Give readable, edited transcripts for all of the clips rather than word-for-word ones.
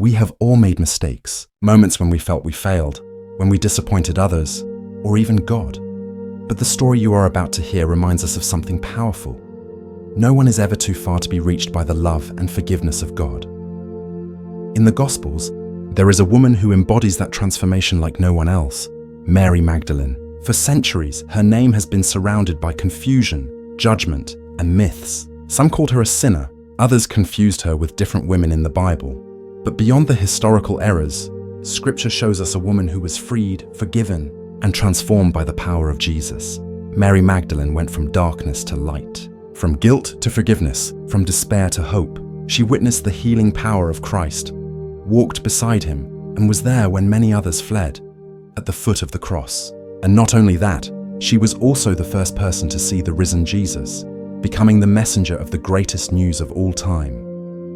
We have all made mistakes, moments when we felt we failed, when we disappointed others, or even God. But the story you are about to hear reminds us of something powerful. No one is ever too far to be reached by the love and forgiveness of God. In the Gospels, there is a woman who embodies that transformation like no one else, Mary Magdalene. For centuries, her name has been surrounded by confusion, judgment, and myths. Some called her a sinner, others confused her with different women in the Bible. But beyond the historical errors, Scripture shows us a woman who was freed, forgiven, and transformed by the power of Jesus. Mary Magdalene went from darkness to light, from guilt to forgiveness, from despair to hope. She witnessed the healing power of Christ, walked beside him, and was there when many others fled, at the foot of the cross. And not only that, she was also the first person to see the risen Jesus, becoming the messenger of the greatest news of all time,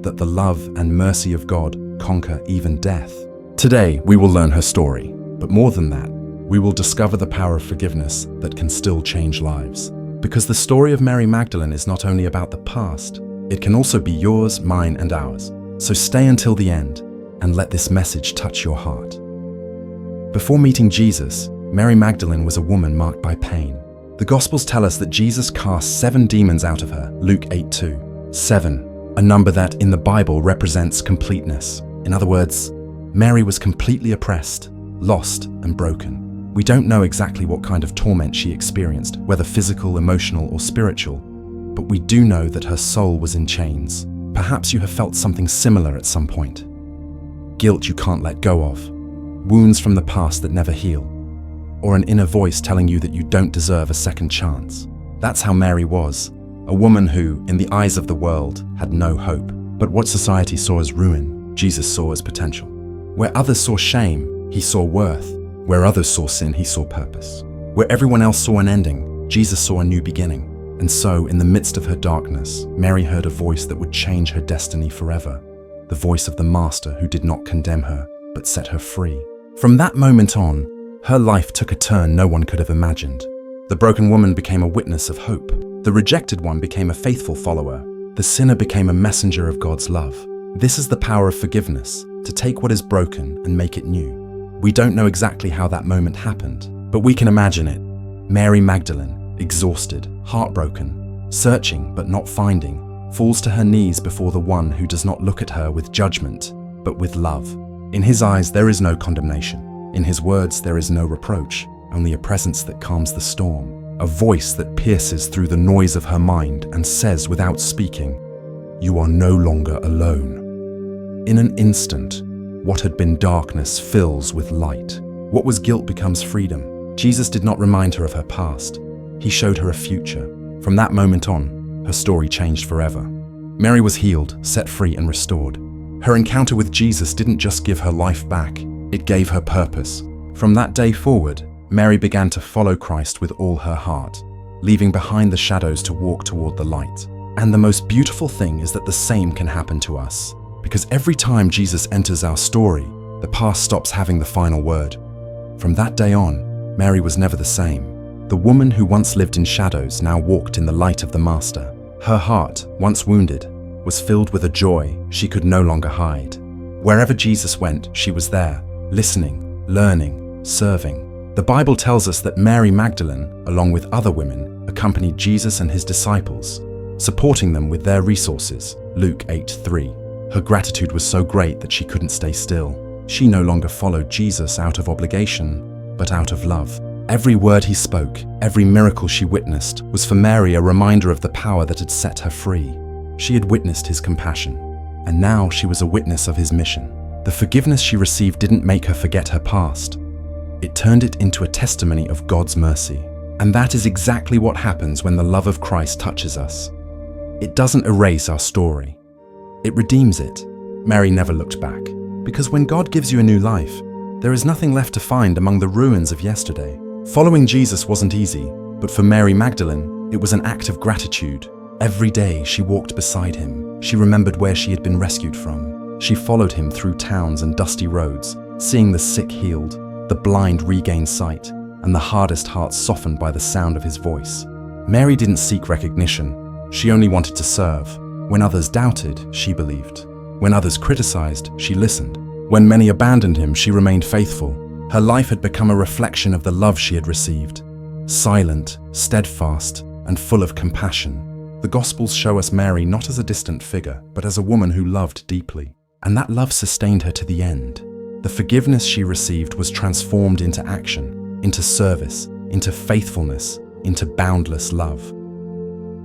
that the love and mercy of God conquer even death. Today, we will learn her story, but more than that, we will discover the power of forgiveness that can still change lives. Because the story of Mary Magdalene is not only about the past, it can also be yours, mine, and ours. So stay until the end and let this message touch your heart. Before meeting Jesus, Mary Magdalene was a woman marked by pain. The Gospels tell us that Jesus cast 7 demons out of her, Luke 8:2. 7, a number that in the Bible represents completeness. In other words, Mary was completely oppressed, lost, and broken. We don't know exactly what kind of torment she experienced, whether physical, emotional, or spiritual, but we do know that her soul was in chains. Perhaps you have felt something similar at some point. Guilt you can't let go of, wounds from the past that never heal, or an inner voice telling you that you don't deserve a second chance. That's how Mary was, a woman who, in the eyes of the world, had no hope. But what society saw as ruin, Jesus saw as potential. Where others saw shame, he saw worth. Where others saw sin, he saw purpose. Where everyone else saw an ending, Jesus saw a new beginning. And so, in the midst of her darkness, Mary heard a voice that would change her destiny forever. The voice of the Master who did not condemn her, but set her free. From that moment on, her life took a turn no one could have imagined. The broken woman became a witness of hope. The rejected one became a faithful follower. The sinner became a messenger of God's love. This is the power of forgiveness, to take what is broken and make it new. We don't know exactly how that moment happened, but we can imagine it. Mary Magdalene, exhausted, heartbroken, searching but not finding, falls to her knees before the one who does not look at her with judgment, but with love. In his eyes there is no condemnation. In his words there is no reproach, only a presence that calms the storm, a voice that pierces through the noise of her mind and says without speaking, "You are no longer alone." In an instant, what had been darkness fills with light. What was guilt becomes freedom. Jesus did not remind her of her past. He showed her a future. From that moment on, her story changed forever. Mary was healed, set free, and restored. Her encounter with Jesus didn't just give her life back, it gave her purpose. From that day forward, Mary began to follow Christ with all her heart, leaving behind the shadows to walk toward the light. And the most beautiful thing is that the same can happen to us. Because every time Jesus enters our story, the past stops having the final word. From that day on, Mary was never the same. The woman who once lived in shadows now walked in the light of the Master. Her heart, once wounded, was filled with a joy she could no longer hide. Wherever Jesus went, she was there, listening, learning, serving. The Bible tells us that Mary Magdalene, along with other women, accompanied Jesus and his disciples, supporting them with their resources, Luke 8:3. Her gratitude was so great that she couldn't stay still. She no longer followed Jesus out of obligation, but out of love. Every word he spoke, every miracle she witnessed, was for Mary a reminder of the power that had set her free. She had witnessed his compassion, and now she was a witness of his mission. The forgiveness she received didn't make her forget her past. It turned it into a testimony of God's mercy. And that is exactly what happens when the love of Christ touches us. It doesn't erase our story. It redeems it. Mary never looked back, because when God gives you a new life, there is nothing left to find among the ruins of yesterday. Following Jesus wasn't easy, but for Mary Magdalene, it was an act of gratitude. Every day she walked beside him. She remembered where she had been rescued from. She followed him through towns and dusty roads, seeing the sick healed, the blind regain sight, and the hardest hearts softened by the sound of his voice. Mary didn't seek recognition. She only wanted to serve. When others doubted, she believed. When others criticized, she listened. When many abandoned him, she remained faithful. Her life had become a reflection of the love she had received. Silent, steadfast, and full of compassion. The Gospels show us Mary not as a distant figure, but as a woman who loved deeply. And that love sustained her to the end. The forgiveness she received was transformed into action, into service, into faithfulness, into boundless love.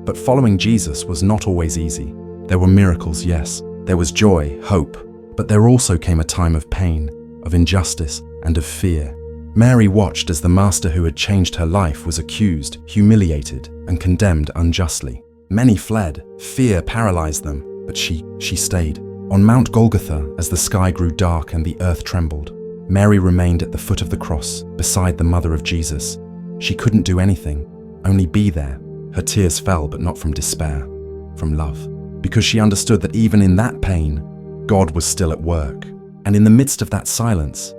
But following Jesus was not always easy. There were miracles, yes. There was joy, hope. But there also came a time of pain, of injustice, and of fear. Mary watched as the master who had changed her life was accused, humiliated, and condemned unjustly. Many fled. Fear paralyzed them, but she stayed. On Mount Golgotha, as the sky grew dark and the earth trembled, Mary remained at the foot of the cross, beside the mother of Jesus. She couldn't do anything, only be there. Her tears fell, but not from despair, from love. Because she understood that even in that pain, God was still at work. And in the midst of that silence,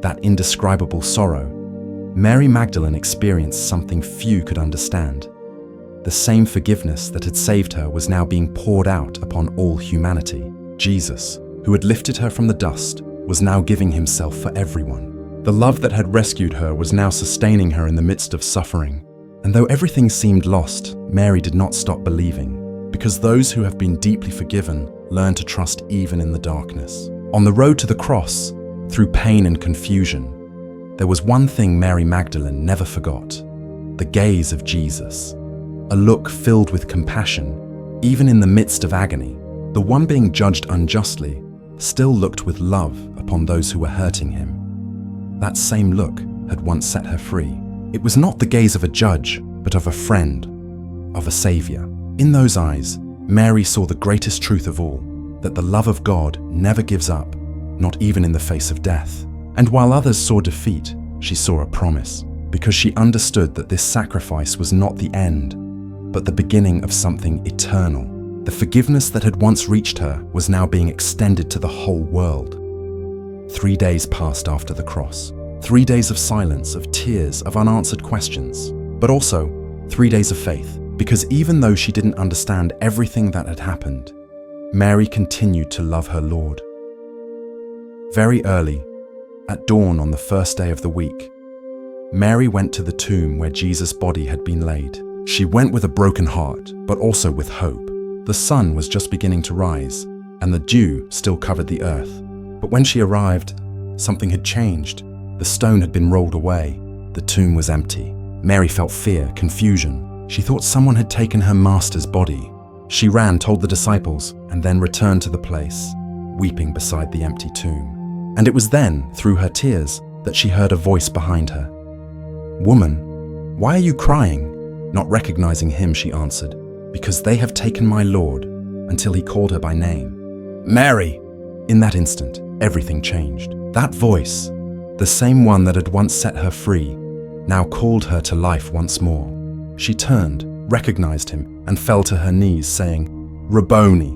that indescribable sorrow, Mary Magdalene experienced something few could understand. The same forgiveness that had saved her was now being poured out upon all humanity. Jesus, who had lifted her from the dust, was now giving himself for everyone. The love that had rescued her was now sustaining her in the midst of suffering. And though everything seemed lost, Mary did not stop believing, because those who have been deeply forgiven learn to trust even in the darkness. On the road to the cross, through pain and confusion, there was one thing Mary Magdalene never forgot: the gaze of Jesus. A look filled with compassion, even in the midst of agony. The one being judged unjustly still looked with love upon those who were hurting him. That same look had once set her free. It was not the gaze of a judge, but of a friend, of a savior. In those eyes, Mary saw the greatest truth of all, that the love of God never gives up, not even in the face of death. And while others saw defeat, she saw a promise, because she understood that this sacrifice was not the end, but the beginning of something eternal. The forgiveness that had once reached her was now being extended to the whole world. 3 days passed after the cross. 3 days of silence, of tears, of unanswered questions. But also 3 days of faith, because even though she didn't understand everything that had happened, Mary continued to love her Lord. Very early, at dawn on the first day of the week, Mary went to the tomb where Jesus' body had been laid. She went with a broken heart, but also with hope. The sun was just beginning to rise, and the dew still covered the earth. But when she arrived, something had changed. The stone had been rolled away. The tomb was empty. Mary felt fear, confusion. She thought someone had taken her master's body. She ran, told the disciples, and then returned to the place, weeping beside the empty tomb. And it was then, through her tears, that she heard a voice behind her. "Woman, why are you crying?" Not recognizing him, she answered, "Because they have taken my Lord," until he called her by name. "Mary!" In that instant, everything changed. That voice, the same one that had once set her free, now called her to life once more. She turned, recognized him, and fell to her knees, saying, "Rabboni,"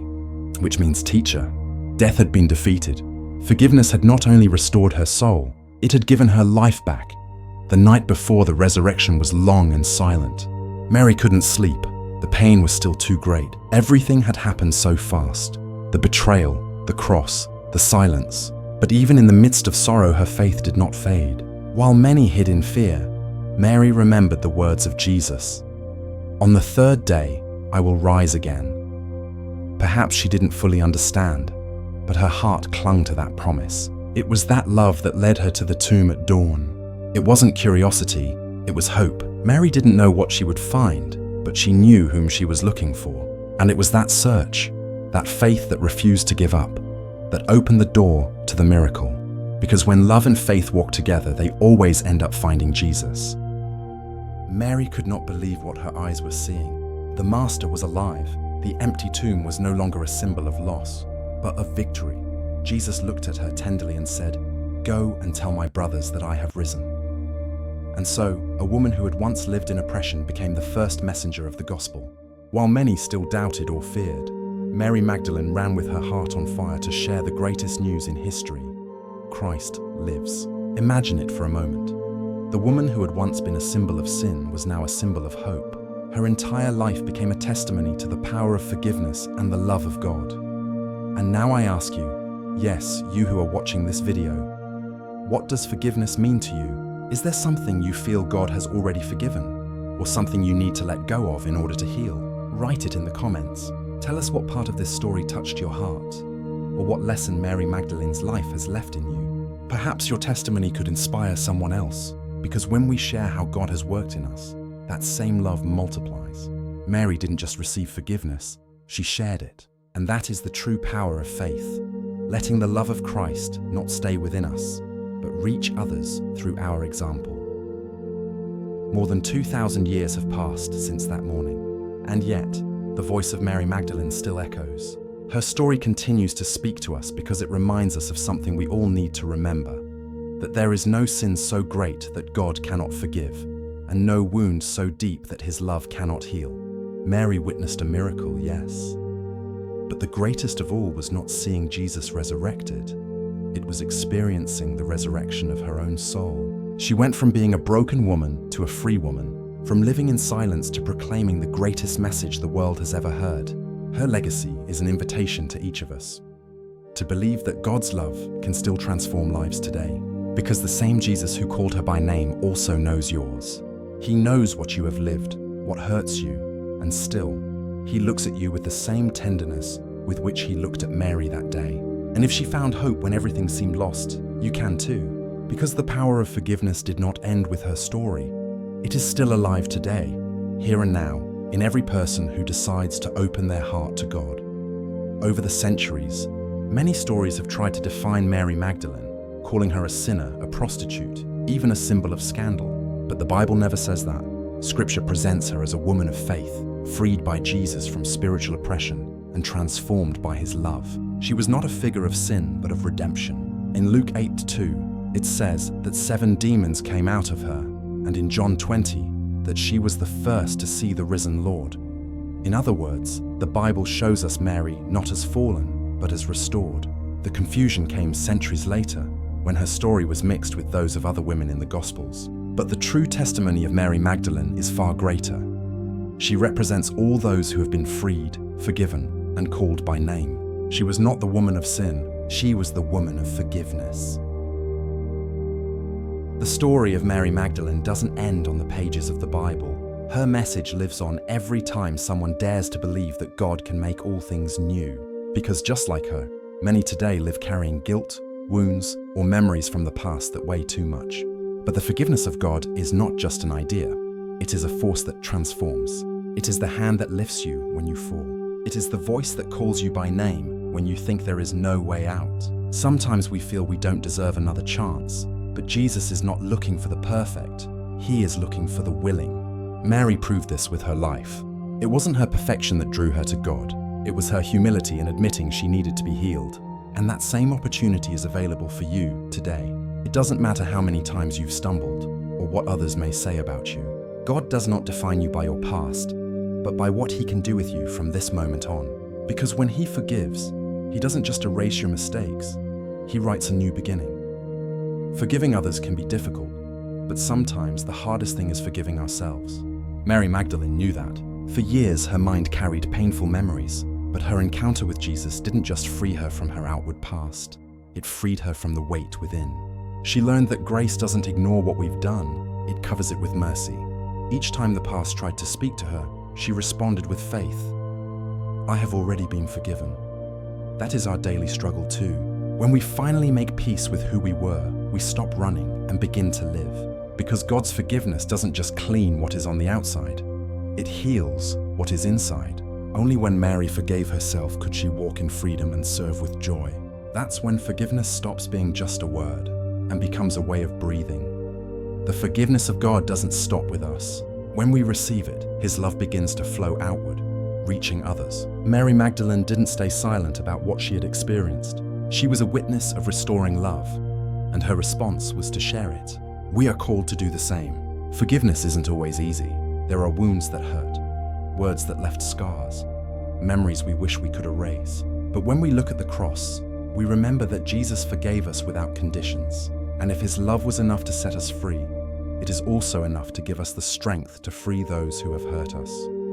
which means teacher. Death had been defeated. Forgiveness had not only restored her soul, it had given her life back. The night before the resurrection was long and silent. Mary couldn't sleep. The pain was still too great. Everything had happened so fast. The betrayal, the cross, the silence. But even in the midst of sorrow, her faith did not fade. While many hid in fear, Mary remembered the words of Jesus. "On the third day, I will rise again." Perhaps she didn't fully understand, but her heart clung to that promise. It was that love that led her to the tomb at dawn. It wasn't curiosity, it was hope. Mary didn't know what she would find, but she knew whom she was looking for. And it was that search, that faith that refused to give up, that opened the door to the miracle. Because when love and faith walk together, they always end up finding Jesus. Mary could not believe what her eyes were seeing. The Master was alive. The empty tomb was no longer a symbol of loss, but of victory. Jesus looked at her tenderly and said, "Go and tell my brothers that I have risen." And so, a woman who had once lived in oppression became the first messenger of the gospel. While many still doubted or feared, Mary Magdalene ran with her heart on fire to share the greatest news in history. Christ lives. Imagine it for a moment. The woman who had once been a symbol of sin was now a symbol of hope. Her entire life became a testimony to the power of forgiveness and the love of God. And now I ask you, yes, you who are watching this video, what does forgiveness mean to you? Is there something you feel God has already forgiven? Or something you need to let go of in order to heal? Write it in the comments. Tell us what part of this story touched your heart, or what lesson Mary Magdalene's life has left in you. Perhaps your testimony could inspire someone else, because when we share how God has worked in us, that same love multiplies. Mary didn't just receive forgiveness, she shared it. And that is the true power of faith, letting the love of Christ not stay within us, but reach others through our example. More than 2,000 years have passed since that morning, and yet, the voice of Mary Magdalene still echoes. Her story continues to speak to us because it reminds us of something we all need to remember, that there is no sin so great that God cannot forgive, and no wound so deep that His love cannot heal. Mary witnessed a miracle, yes, but the greatest of all was not seeing Jesus resurrected. It was experiencing the resurrection of her own soul. She went from being a broken woman to a free woman, from living in silence to proclaiming the greatest message the world has ever heard. Her legacy is an invitation to each of us to believe that God's love can still transform lives today, because the same Jesus who called her by name also knows yours. He knows what you have lived, what hurts you, and still, He looks at you with the same tenderness with which He looked at Mary that day. And if she found hope when everything seemed lost, you can too, because the power of forgiveness did not end with her story. It is still alive today, here and now, in every person who decides to open their heart to God. Over the centuries, many stories have tried to define Mary Magdalene, calling her a sinner, a prostitute, even a symbol of scandal. But the Bible never says that. Scripture presents her as a woman of faith, freed by Jesus from spiritual oppression and transformed by His love. She was not a figure of sin, but of redemption. In Luke 8:2, it says that 7 demons came out of her, and in John 20, that she was the first to see the risen Lord. In other words, the Bible shows us Mary not as fallen, but as restored. The confusion came centuries later, when her story was mixed with those of other women in the Gospels. But the true testimony of Mary Magdalene is far greater. She represents all those who have been freed, forgiven, and called by name. She was not the woman of sin, she was the woman of forgiveness. The story of Mary Magdalene doesn't end on the pages of the Bible. Her message lives on every time someone dares to believe that God can make all things new. Because just like her, many today live carrying guilt, wounds, or memories from the past that weigh too much. But the forgiveness of God is not just an idea. It is a force that transforms. It is the hand that lifts you when you fall. It is the voice that calls you by name when you think there is no way out. Sometimes we feel we don't deserve another chance, but Jesus is not looking for the perfect. He is looking for the willing. Mary proved this with her life. It wasn't her perfection that drew her to God. It was her humility in admitting she needed to be healed. And that same opportunity is available for you today. It doesn't matter how many times you've stumbled or what others may say about you. God does not define you by your past, but by what He can do with you from this moment on. Because when He forgives, He doesn't just erase your mistakes, He writes a new beginning. Forgiving others can be difficult, but sometimes the hardest thing is forgiving ourselves. Mary Magdalene knew that. For years, her mind carried painful memories, but her encounter with Jesus didn't just free her from her outward past, it freed her from the weight within. She learned that grace doesn't ignore what we've done, it covers it with mercy. Each time the past tried to speak to her, she responded with faith. I have already been forgiven. That is our daily struggle too. When we finally make peace with who we were, we stop running and begin to live. Because God's forgiveness doesn't just clean what is on the outside, it heals what is inside. Only when Mary forgave herself could she walk in freedom and serve with joy. That's when forgiveness stops being just a word and becomes a way of breathing. The forgiveness of God doesn't stop with us. When we receive it, His love begins to flow outward, reaching others. Mary Magdalene didn't stay silent about what she had experienced. She was a witness of restoring love, and her response was to share it. We are called to do the same. Forgiveness isn't always easy. There are wounds that hurt, words that left scars, memories we wish we could erase. But when we look at the cross, we remember that Jesus forgave us without conditions. And if His love was enough to set us free, it is also enough to give us the strength to free those who have hurt us.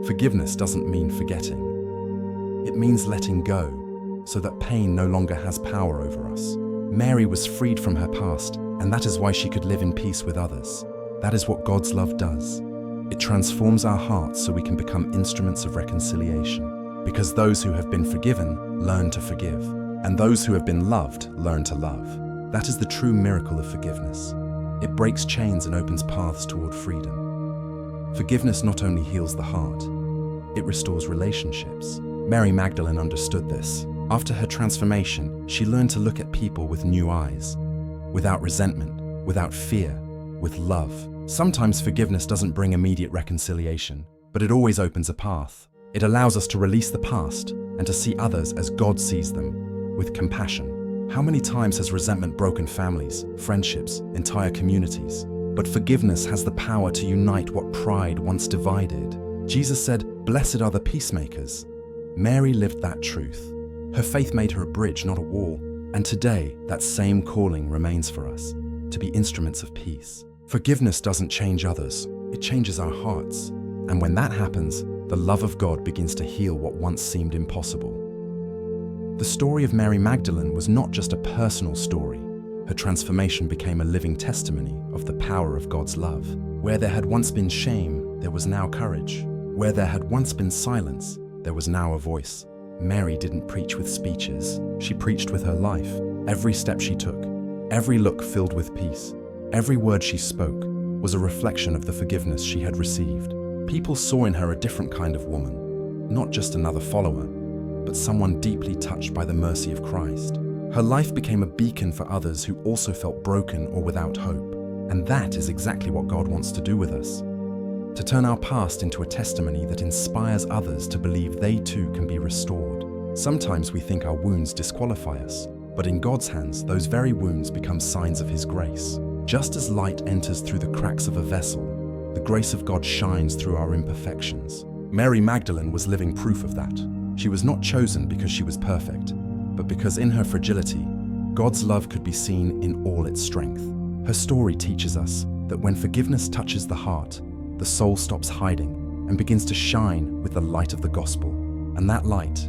Forgiveness doesn't mean forgetting. It means letting go, so that pain no longer has power over us. Mary was freed from her past, and that is why she could live in peace with others. That is what God's love does. It transforms our hearts so we can become instruments of reconciliation. Because those who have been forgiven learn to forgive, and those who have been loved learn to love. That is the true miracle of forgiveness. It breaks chains and opens paths toward freedom. Forgiveness not only heals the heart, it restores relationships. Mary Magdalene understood this. After her transformation, she learned to look at people with new eyes, without resentment, without fear, with love. Sometimes forgiveness doesn't bring immediate reconciliation, but it always opens a path. It allows us to release the past and to see others as God sees them, with compassion. How many times has resentment broken families, friendships, entire communities? But forgiveness has the power to unite what pride once divided. Jesus said, "Blessed are the peacemakers." Mary lived that truth. Her faith made her a bridge, not a wall. And today, that same calling remains for us, to be instruments of peace. Forgiveness doesn't change others, it changes our hearts. And when that happens, the love of God begins to heal what once seemed impossible. The story of Mary Magdalene was not just a personal story. Her transformation became a living testimony of the power of God's love. Where there had once been shame, there was now courage. Where there had once been silence, there was now a voice. Mary didn't preach with speeches, she preached with her life. Every step she took, every look filled with peace, every word she spoke was a reflection of the forgiveness she had received. People saw in her a different kind of woman, not just another follower, but someone deeply touched by the mercy of Christ. Her life became a beacon for others who also felt broken or without hope. And that is exactly what God wants to do with us. To turn our past into a testimony that inspires others to believe they too can be restored. Sometimes we think our wounds disqualify us, but in God's hands, those very wounds become signs of His grace. Just as light enters through the cracks of a vessel, the grace of God shines through our imperfections. Mary Magdalene was living proof of that. She was not chosen because she was perfect, but because in her fragility, God's love could be seen in all its strength. Her story teaches us that when forgiveness touches the heart, the soul stops hiding and begins to shine with the light of the gospel. And that light,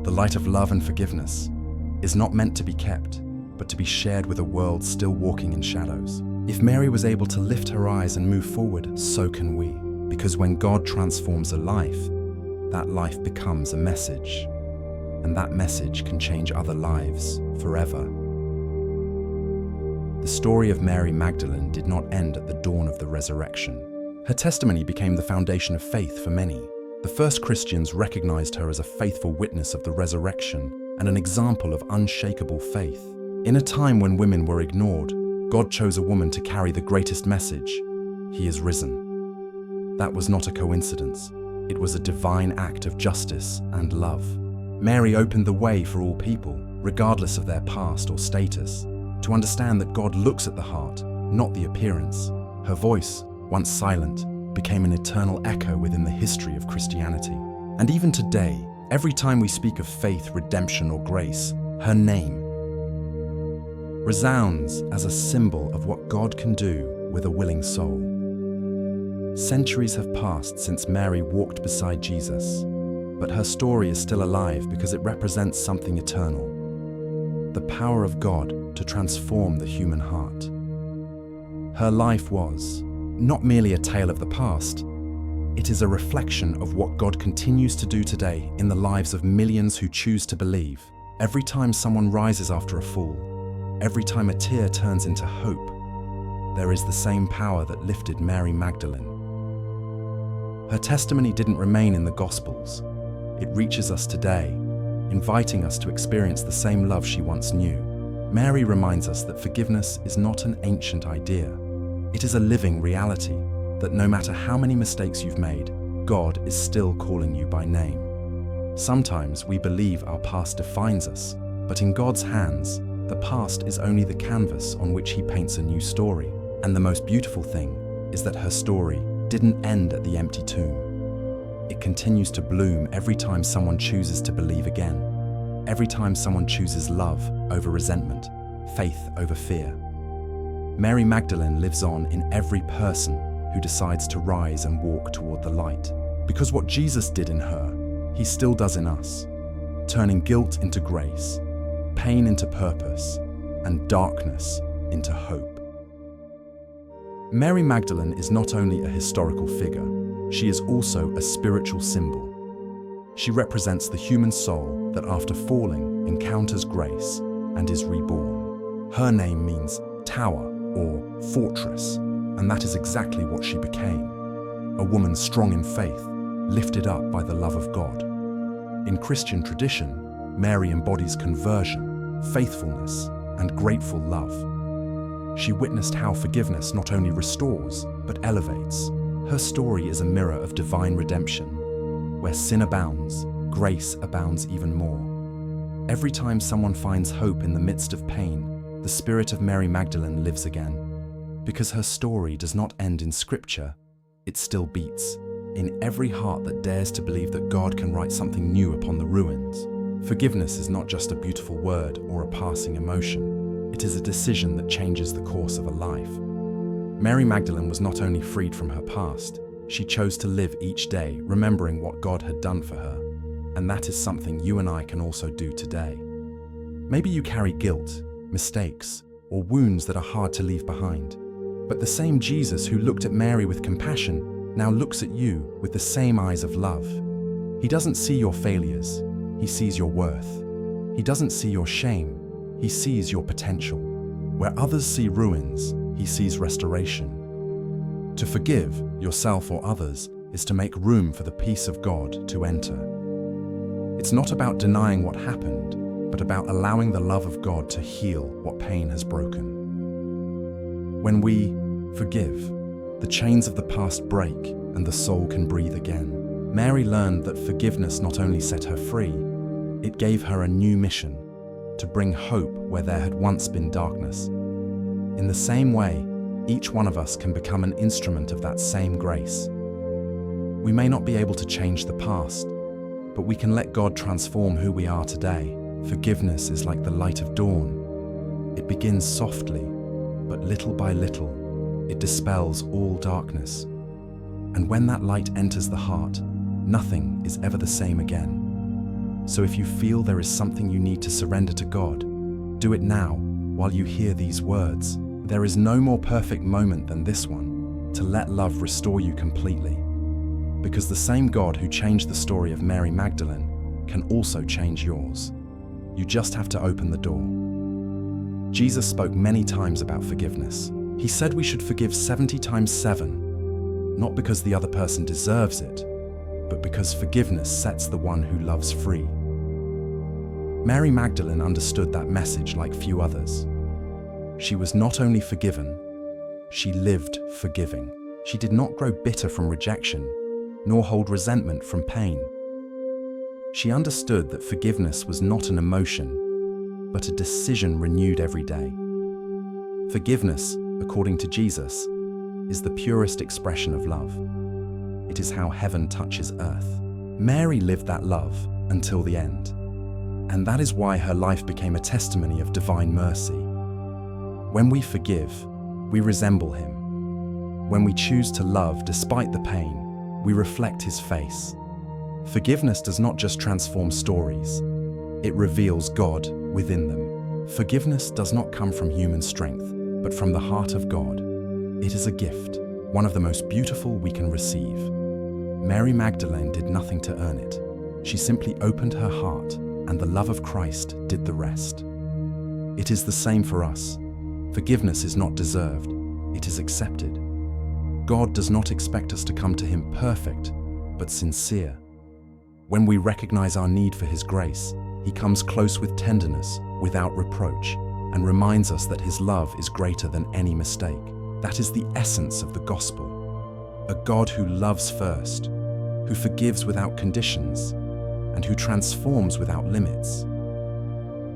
the light of love and forgiveness, is not meant to be kept, but to be shared with a world still walking in shadows. If Mary was able to lift her eyes and move forward, so can we. Because when God transforms a life, that life becomes a message. And that message can change other lives forever. The story of Mary Magdalene did not end at the dawn of the resurrection. Her testimony became the foundation of faith for many. The first Christians recognized her as a faithful witness of the resurrection and an example of unshakable faith. In a time when women were ignored, God chose a woman to carry the greatest message: He is risen. That was not a coincidence. It was a divine act of justice and love. Mary opened the way for all people, regardless of their past or status, to understand that God looks at the heart, not the appearance. Her voice, once silent, became an eternal echo within the history of Christianity. And even today, every time we speak of faith, redemption, or grace, her name resounds as a symbol of what God can do with a willing soul. Centuries have passed since Mary walked beside Jesus, but her story is still alive because it represents something eternal: the power of God to transform the human heart. Her life was not merely a tale of the past, it is a reflection of what God continues to do today in the lives of millions who choose to believe. Every time someone rises after a fall, every time a tear turns into hope, there is the same power that lifted Mary Magdalene. Her testimony didn't remain in the Gospels. It reaches us today, inviting us to experience the same love she once knew. Mary reminds us that forgiveness is not an ancient idea. It is a living reality, that no matter how many mistakes you've made, God is still calling you by name. Sometimes we believe our past defines us, but in God's hands, the past is only the canvas on which He paints a new story. And the most beautiful thing is that her story didn't end at the empty tomb. It continues to bloom every time someone chooses to believe again, every time someone chooses love over resentment, faith over fear. Mary Magdalene lives on in every person who decides to rise and walk toward the light. Because what Jesus did in her, He still does in us. turning guilt into grace, pain into purpose, and darkness into hope. Mary Magdalene is not only a historical figure, she is also a spiritual symbol. She represents the human soul that after falling encounters grace and is reborn. Her name means tower or fortress, and that is exactly what she became. A woman strong in faith, lifted up by the love of God. In Christian tradition, Mary embodies conversion, faithfulness, and grateful love. She witnessed how forgiveness not only restores, but elevates. Her story is a mirror of divine redemption. Where sin abounds, grace abounds even more. Every time someone finds hope in the midst of pain, the spirit of Mary Magdalene lives again. Because her story does not end in scripture, it still beats in every heart that dares to believe that God can write something new upon the ruins. Forgiveness is not just a beautiful word or a passing emotion. It is a decision that changes the course of a life. Mary Magdalene was not only freed from her past, she chose to live each day remembering what God had done for her. And that is something you and I can also do today. Maybe you carry guilt, mistakes, or wounds that are hard to leave behind. But the same Jesus who looked at Mary with compassion now looks at you with the same eyes of love. He doesn't see your failures, he sees your worth. He doesn't see your shame, he sees your potential. Where others see ruins, he sees restoration. To forgive yourself or others is to make room for the peace of God to enter. It's not about denying what happened, but about allowing the love of God to heal what pain has broken. When we forgive, the chains of the past break and the soul can breathe again. Mary learned that forgiveness not only set her free, it gave her a new mission, to bring hope where there had once been darkness. In the same way, each one of us can become an instrument of that same grace. We may not be able to change the past, but we can let God transform who we are today. Forgiveness is like the light of dawn. It begins softly, but little by little, it dispels all darkness. And when that light enters the heart, nothing is ever the same again. So if you feel there is something you need to surrender to God, do it now while you hear these words. There is no more perfect moment than this one, to let love restore you completely. Because the same God who changed the story of Mary Magdalene can also change yours. You just have to open the door. Jesus spoke many times about forgiveness. He said we should forgive 70 times 7, not because the other person deserves it, but because forgiveness sets the one who loves free. Mary Magdalene understood that message like few others. She was not only forgiven, she lived forgiving. She did not grow bitter from rejection, nor hold resentment from pain. She understood that forgiveness was not an emotion, but a decision renewed every day. Forgiveness, according to Jesus, is the purest expression of love. It is how heaven touches earth. Mary lived that love until the end, and that is why her life became a testimony of divine mercy. When we forgive, we resemble him. When we choose to love despite the pain, we reflect his face. Forgiveness does not just transform stories, it reveals God within them. Forgiveness does not come from human strength, but from the heart of God. It is a gift, one of the most beautiful we can receive. Mary Magdalene did nothing to earn it. She simply opened her heart, and the love of Christ did the rest. It is the same for us. Forgiveness is not deserved, it is accepted. God does not expect us to come to him perfect, but sincere. When we recognize our need for his grace, he comes close with tenderness, without reproach, and reminds us that his love is greater than any mistake. That is the essence of the gospel. A God who loves first, who forgives without conditions, and who transforms without limits.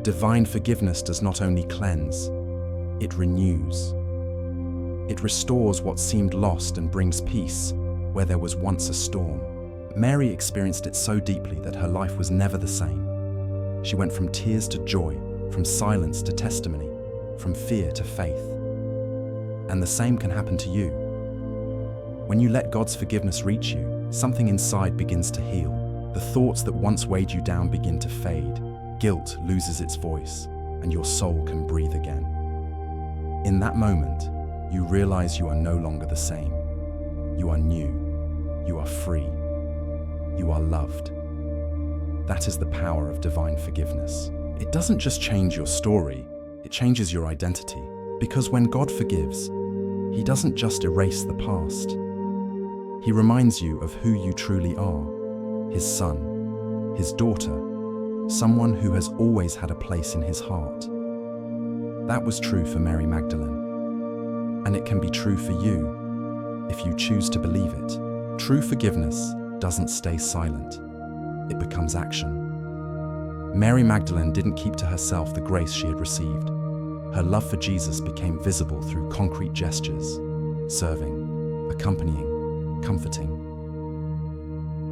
Divine forgiveness does not only cleanse, it renews. It restores what seemed lost and brings peace where there was once a storm. Mary experienced it so deeply that her life was never the same. She went from tears to joy, from silence to testimony, from fear to faith. And the same can happen to you. When you let God's forgiveness reach you, something inside begins to heal. The thoughts that once weighed you down begin to fade. Guilt loses its voice, and your soul can breathe again. In that moment, you realize you are no longer the same. You are new. You are free. You are loved. That is the power of divine forgiveness. It doesn't just change your story, it changes your identity. Because when God forgives, He doesn't just erase the past. He reminds you of who you truly are, His son, His daughter, someone who has always had a place in His heart. That was true for Mary Magdalene, and it can be true for you if you choose to believe it. True forgiveness doesn't stay silent, it becomes action. Mary Magdalene didn't keep to herself the grace she had received. Her love for Jesus became visible through concrete gestures, serving, accompanying, comforting.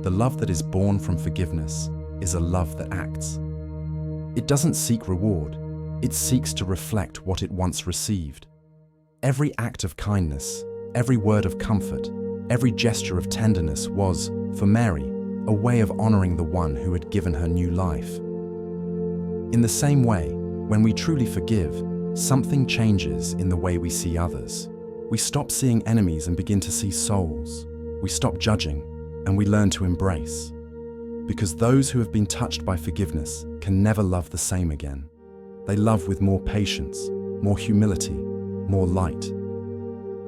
The love that is born from forgiveness is a love that acts. It doesn't seek reward, it seeks to reflect what it once received. Every act of kindness, every word of comfort, every gesture of tenderness was, for Mary, a way of honoring the one who had given her new life. In the same way, when we truly forgive, something changes in the way we see others. We stop seeing enemies and begin to see souls. We stop judging and we learn to embrace. Because those who have been touched by forgiveness can never love the same again. They love with more patience, more humility, more light.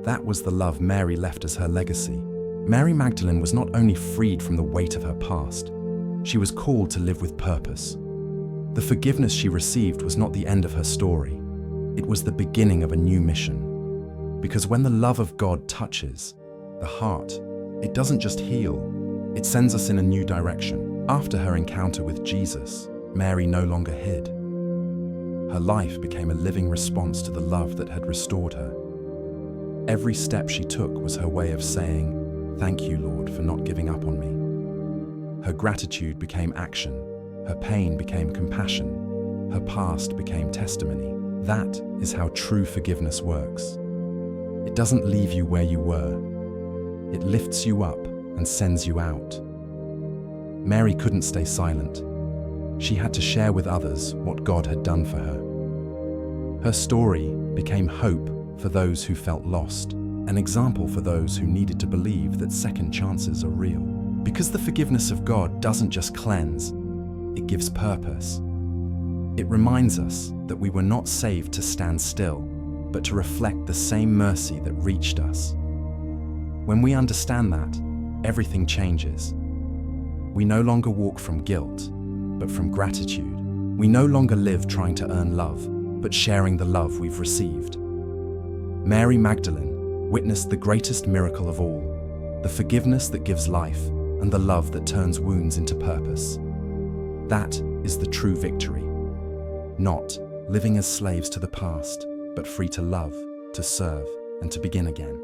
That was the love Mary left as her legacy. Mary Magdalene was not only freed from the weight of her past, she was called to live with purpose. The forgiveness she received was not the end of her story. It was the beginning of a new mission. Because when the love of God touches the heart, it doesn't just heal, it sends us in a new direction. After her encounter with Jesus, Mary no longer hid. Her life became a living response to the love that had restored her. Every step she took was her way of saying, "Thank you, Lord, for not giving up on me." Her gratitude became action. Her pain became compassion. Her past became testimony. That is how true forgiveness works. It doesn't leave you where you were. It lifts you up and sends you out. Mary couldn't stay silent. She had to share with others what God had done for her. Her story became hope for those who felt lost, an example for those who needed to believe that second chances are real. Because the forgiveness of God doesn't just cleanse, it gives purpose. It reminds us that we were not saved to stand still, but to reflect the same mercy that reached us. When we understand that, everything changes. We no longer walk from guilt, but from gratitude. We no longer live trying to earn love, but sharing the love we've received. Mary Magdalene witnessed the greatest miracle of all, the forgiveness that gives life and the love that turns wounds into purpose. That is the true victory. Not living as slaves to the past, but free to love, to serve, and to begin again.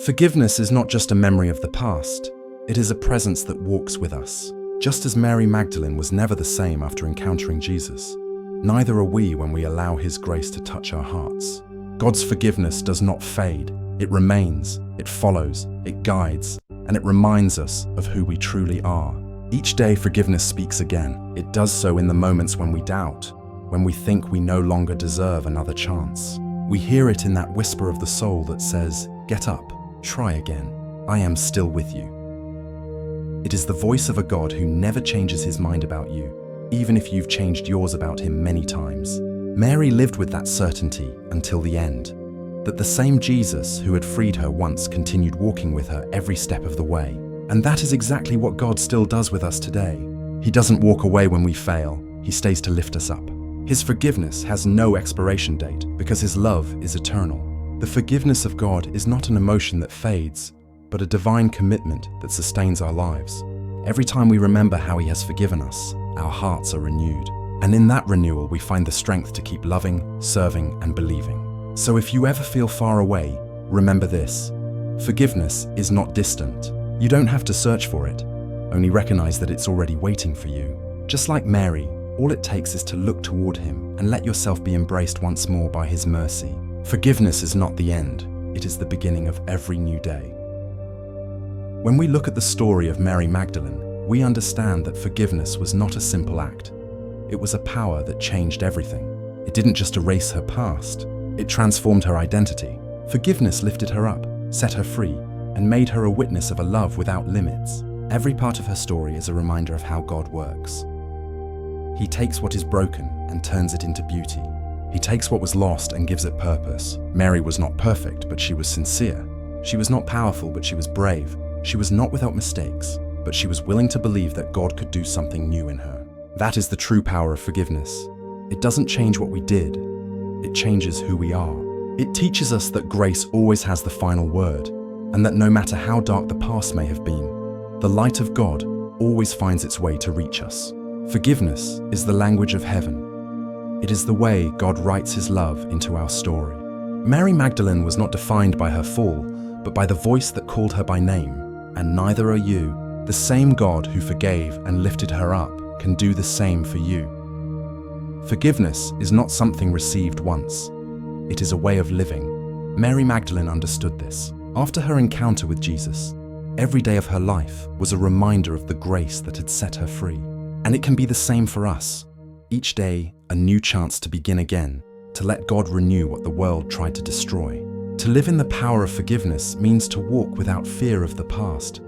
Forgiveness is not just a memory of the past, it is a presence that walks with us. Just as Mary Magdalene was never the same after encountering Jesus, neither are we when we allow His grace to touch our hearts. God's forgiveness does not fade, it remains, it follows, it guides, and it reminds us of who we truly are. Each day forgiveness speaks again. It does so in the moments when we doubt, when we think we no longer deserve another chance. We hear it in that whisper of the soul that says, "Get up, try again, I am still with you." It is the voice of a God who never changes His mind about you, even if you've changed yours about Him many times. Mary lived with that certainty until the end, that the same Jesus who had freed her once continued walking with her every step of the way. And that is exactly what God still does with us today. He doesn't walk away when we fail, He stays to lift us up. His forgiveness has no expiration date because His love is eternal. The forgiveness of God is not an emotion that fades, but a divine commitment that sustains our lives. Every time we remember how He has forgiven us, our hearts are renewed. And in that renewal, we find the strength to keep loving, serving, and believing. So if you ever feel far away, remember this: forgiveness is not distant. You don't have to search for it, only recognize that it's already waiting for you. Just like Mary, all it takes is to look toward Him and let yourself be embraced once more by His mercy. Forgiveness is not the end, it is the beginning of every new day. When we look at the story of Mary Magdalene, we understand that forgiveness was not a simple act. It was a power that changed everything. It didn't just erase her past, it transformed her identity. Forgiveness lifted her up, set her free, and made her a witness of a love without limits. Every part of her story is a reminder of how God works. He takes what is broken and turns it into beauty. He takes what was lost and gives it purpose. Mary was not perfect, but she was sincere. She was not powerful, but she was brave. She was not without mistakes, but she was willing to believe that God could do something new in her. That is the true power of forgiveness. It doesn't change what we did, it changes who we are. It teaches us that grace always has the final word, and that no matter how dark the past may have been, the light of God always finds its way to reach us. Forgiveness is the language of heaven. It is the way God writes His love into our story. Mary Magdalene was not defined by her fall, but by the voice that called her by name, and neither are you. The same God who forgave and lifted her up can do the same for you. Forgiveness is not something received once. It is a way of living. Mary Magdalene understood this. After her encounter with Jesus, every day of her life was a reminder of the grace that had set her free. And it can be the same for us. Each day, a new chance to begin again, to let God renew what the world tried to destroy. To live in the power of forgiveness means to walk without fear of the past,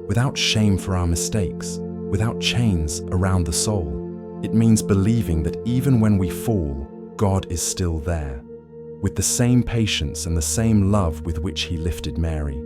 without shame for our mistakes, without chains around the soul. It means believing that even when we fall, God is still there, with the same patience and the same love with which He lifted Mary.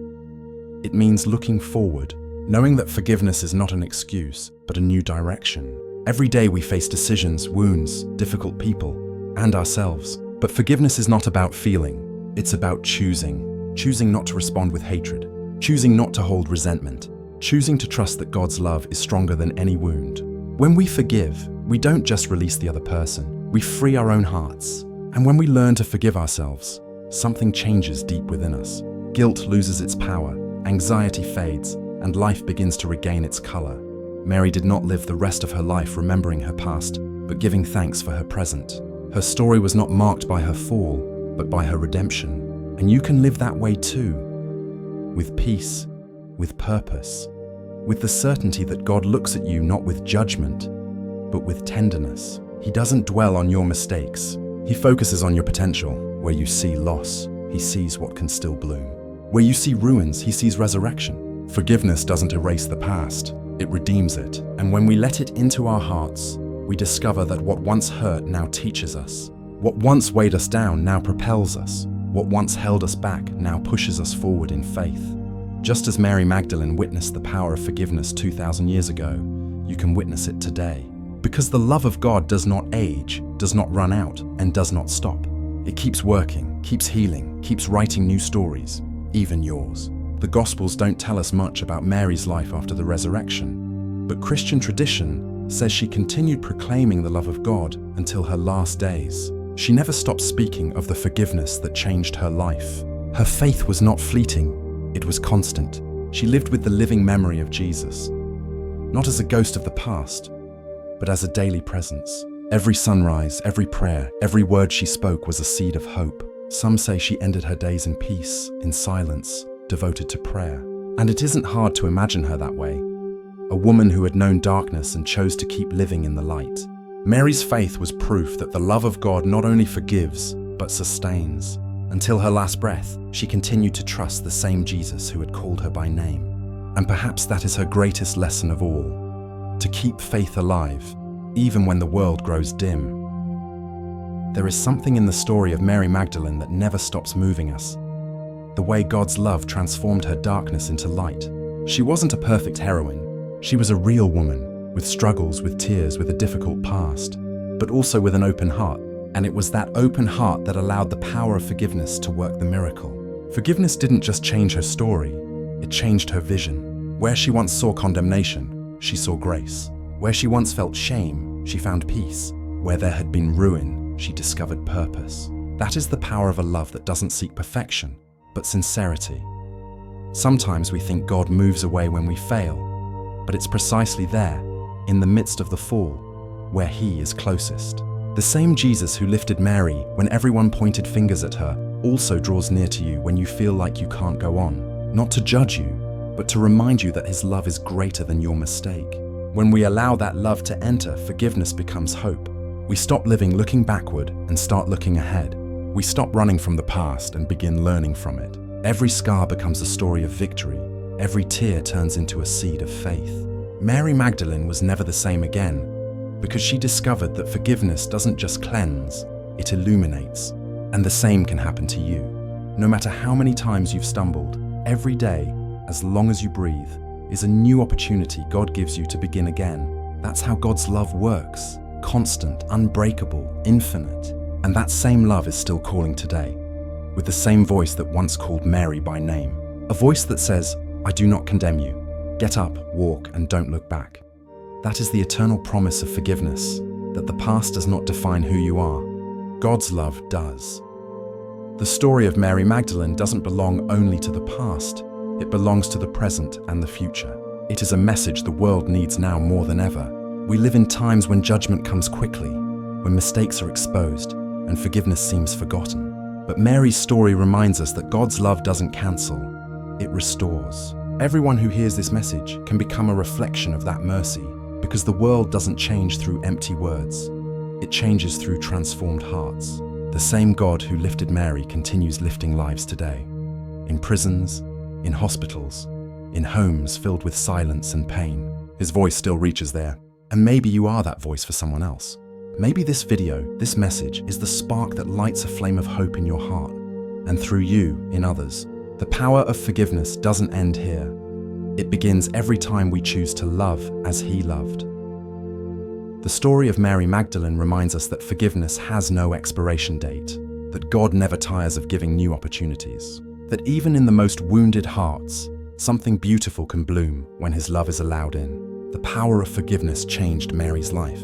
It means looking forward, knowing that forgiveness is not an excuse, but a new direction. Every day we face decisions, wounds, difficult people, and ourselves. But forgiveness is not about feeling, it's about choosing. Choosing not to respond with hatred, choosing not to hold resentment, choosing to trust that God's love is stronger than any wound. When we forgive, we don't just release the other person, we free our own hearts. And when we learn to forgive ourselves, something changes deep within us. Guilt loses its power, anxiety fades, and life begins to regain its color. Mary did not live the rest of her life remembering her past, but giving thanks for her present. Her story was not marked by her fall, but by her redemption. And you can live that way too, with peace, with purpose, with the certainty that God looks at you not with judgment, but with tenderness. He doesn't dwell on your mistakes. He focuses on your potential. Where you see loss, He sees what can still bloom. Where you see ruins, He sees resurrection. Forgiveness doesn't erase the past, it redeems it. And when we let it into our hearts, we discover that what once hurt now teaches us. What once weighed us down now propels us. What once held us back now pushes us forward in faith. Just as Mary Magdalene witnessed the power of forgiveness 2,000 years ago, you can witness it today. Because the love of God does not age, does not run out, and does not stop. It keeps working, keeps healing, keeps writing new stories, even yours. The Gospels don't tell us much about Mary's life after the resurrection, but Christian tradition says she continued proclaiming the love of God until her last days. She never stopped speaking of the forgiveness that changed her life. Her faith was not fleeting, it was constant. She lived with the living memory of Jesus, not as a ghost of the past, but as a daily presence. Every sunrise, every prayer, every word she spoke was a seed of hope. Some say she ended her days in peace, in silence, devoted to prayer. And it isn't hard to imagine her that way. A woman who had known darkness and chose to keep living in the light. Mary's faith was proof that the love of God not only forgives, but sustains. Until her last breath, she continued to trust the same Jesus who had called her by name. And perhaps that is her greatest lesson of all. To keep faith alive, even when the world grows dim. There is something in the story of Mary Magdalene that never stops moving us. The way God's love transformed her darkness into light. She wasn't a perfect heroine. She was a real woman, with struggles, with tears, with a difficult past, but also with an open heart. And it was that open heart that allowed the power of forgiveness to work the miracle. Forgiveness didn't just change her story, it changed her vision. Where she once saw condemnation, she saw grace. Where she once felt shame, she found peace. Where there had been ruin, she discovered purpose. That is the power of a love that doesn't seek perfection, but sincerity. Sometimes we think God moves away when we fail, but it's precisely there, in the midst of the fall, where He is closest. The same Jesus who lifted Mary when everyone pointed fingers at her also draws near to you when you feel like you can't go on. Not to judge you, but to remind you that His love is greater than your mistake. When we allow that love to enter, forgiveness becomes hope. We stop living looking backward and start looking ahead. We stop running from the past and begin learning from it. Every scar becomes a story of victory. Every tear turns into a seed of faith. Mary Magdalene was never the same again because she discovered that forgiveness doesn't just cleanse, it illuminates. And the same can happen to you. No matter how many times you've stumbled, every day, as long as you breathe, is a new opportunity God gives you to begin again. That's how God's love works. Constant, unbreakable, infinite. And that same love is still calling today, with the same voice that once called Mary by name. A voice that says, "I do not condemn you. Get up, walk, and don't look back." That is the eternal promise of forgiveness, that the past does not define who you are. God's love does. The story of Mary Magdalene doesn't belong only to the past. It belongs to the present and the future. It is a message the world needs now more than ever. We live in times when judgment comes quickly, when mistakes are exposed, and forgiveness seems forgotten. But Mary's story reminds us that God's love doesn't cancel, it restores. Everyone who hears this message can become a reflection of that mercy, because the world doesn't change through empty words. It changes through transformed hearts. The same God who lifted Mary continues lifting lives today. In prisons, in hospitals, in homes filled with silence and pain. His voice still reaches there. And maybe you are that voice for someone else. Maybe this video, this message, is the spark that lights a flame of hope in your heart, and through you, in others. The power of forgiveness doesn't end here. It begins every time we choose to love as He loved. The story of Mary Magdalene reminds us that forgiveness has no expiration date, that God never tires of giving new opportunities, that even in the most wounded hearts, something beautiful can bloom when His love is allowed in. The power of forgiveness changed Mary's life,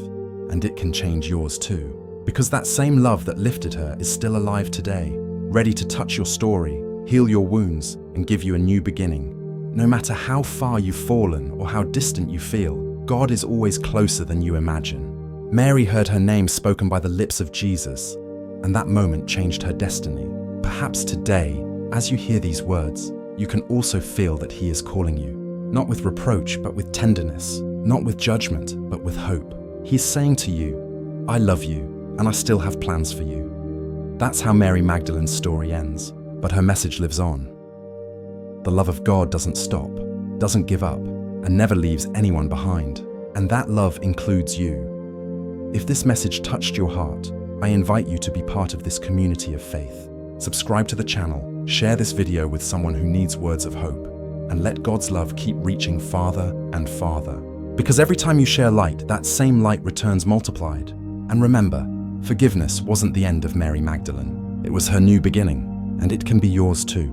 and it can change yours too. Because that same love that lifted her is still alive today, ready to touch your story, heal your wounds, and give you a new beginning. No matter how far you've fallen or how distant you feel, God is always closer than you imagine. Mary heard her name spoken by the lips of Jesus, and that moment changed her destiny. Perhaps today, as you hear these words, you can also feel that He is calling you. Not with reproach, but with tenderness. Not with judgment, but with hope. He's saying to you, "I love you, and I still have plans for you." That's how Mary Magdalene's story ends, but her message lives on. The love of God doesn't stop, doesn't give up, and never leaves anyone behind. And that love includes you. If this message touched your heart, I invite you to be part of this community of faith. Subscribe to the channel, share this video with someone who needs words of hope, and let God's love keep reaching farther and farther. Because every time you share light, that same light returns multiplied. And remember, forgiveness wasn't the end of Mary Magdalene. It was her new beginning, and it can be yours too.